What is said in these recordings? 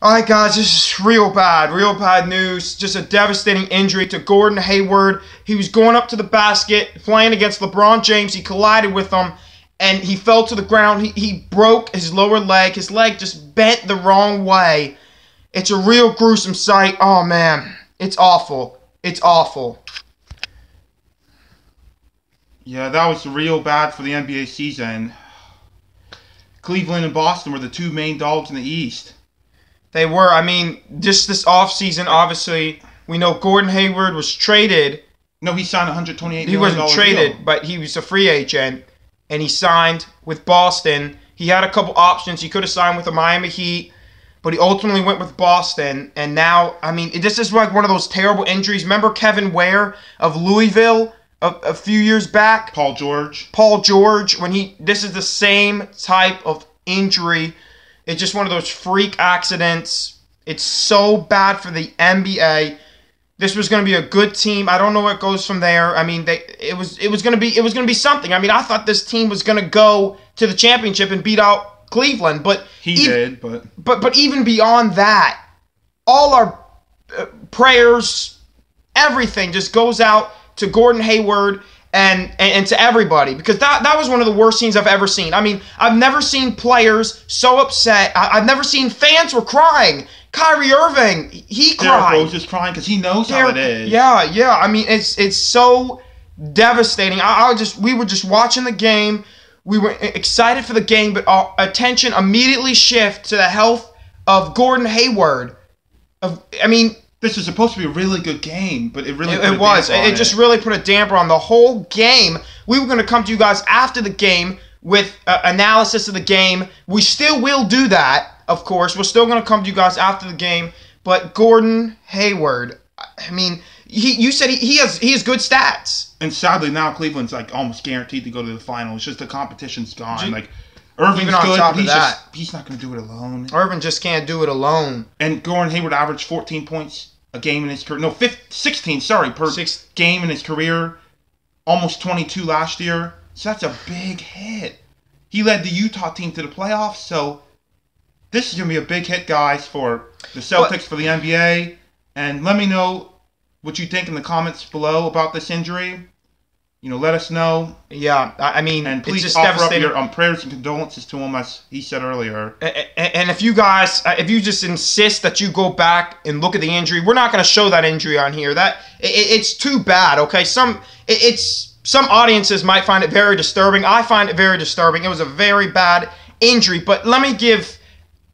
Alright guys, this is real bad news. Just a devastating injury to Gordon Hayward. He was going up to the basket, playing against LeBron James. He collided with him, and he fell to the ground. He broke his lower leg. His leg just bent the wrong way. It's a real gruesome sight. Oh man, it's awful. It's awful. Yeah, that was real bad for the NBA season. Cleveland and Boston were the two main dogs in the East. They were. I mean, just this offseason, obviously, we know Gordon Hayward was traded. No, he signed a $128 million He wasn't traded, deal. but he was a free agent, and he signed with Boston. He had a couple options. He could have signed with the Miami Heat, but he ultimately went with Boston. And now, I mean, this is like one of those terrible injuries. Remember Kevin Ware of Louisville a few years back? Paul George. This is the same type of injury. It's just one of those freak accidents. It's so bad for the NBA. This was going to be a good team. I don't know what goes from there. I mean, it was going to be something. I mean, I thought this team was going to go to the championship and beat out Cleveland, but but even beyond that, all our prayers, everything just goes out to Gordon Hayward and to everybody, because that was one of the worst scenes I've ever seen. I mean, I've never seen players so upset. I've never seen fans were crying. Kyrie Irving, he cried. Derrick Rose is crying because he knows how it is. Yeah. I mean, it's so devastating. We were just watching the game. We were excited for the game, but our attention immediately shifted to the health of Gordon Hayward. This is supposed to be a really good game, but it really It just really put a damper on the whole game. We were going to come to you guys after the game with analysis of the game. We still will do that, of course. We're still going to come to you guys after the game. But Gordon Hayward, I mean, you said he has good stats. And sadly, now Cleveland's like almost guaranteed to go to the final. It's just the competition's gone. Like, Irving's good, but he's not going to do it alone. Irving just can't do it alone. And Gordon Hayward averaged 14 points a game in his career. No, 16, per game in his career. Almost 22 last year. So that's a big hit. He led the Utah team to the playoffs. So this is going to be a big hit, guys, for the Celtics, for the NBA. And let me know what you think in the comments below about this injury. You know, let us know. Yeah, I mean, and please it's just offer up your prayers and condolences to him, as he said earlier. And if you guys, if you just insist that you go back and look at the injury, we're not going to show that injury on here. It's too bad. Okay, some audiences might find it very disturbing. I find it very disturbing. It was a very bad injury. But let me give,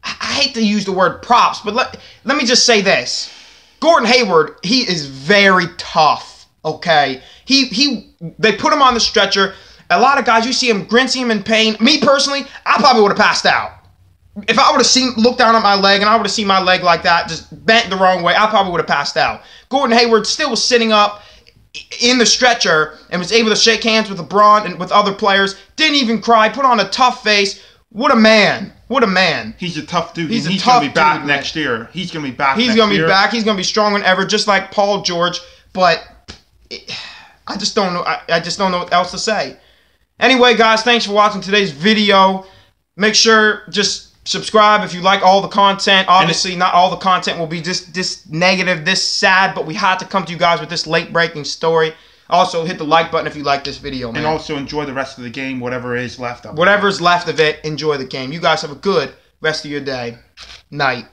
I hate to use the word props, but let me just say this: Gordon Hayward, he is very tough. Okay, they put him on the stretcher. A lot of guys, you see him grinning him in pain. Me personally, I probably would have passed out. If I would have looked down at my leg and I would have seen my leg like that, just bent the wrong way, I probably would have passed out. Gordon Hayward still was sitting up in the stretcher and was able to shake hands with LeBron and with other players. Didn't even cry, put on a tough face. What a man. What a man. He's a tough dude. He's going to be back next year. He's going to be back next year. He's going to be back. He's going to be stronger than ever, just like Paul George. But I just don't know. I just don't know what else to say. Anyway, guys, thanks for watching today's video. Make sure just subscribe if you like all the content. Obviously, not all the content will be this negative, this sad, but we had to come to you guys with this late-breaking story. Also, hit the like button if you like this video, man. And also enjoy the rest of the game, whatever is left of it. Whatever's left of it, enjoy the game. You guys have a good rest of your day. Night.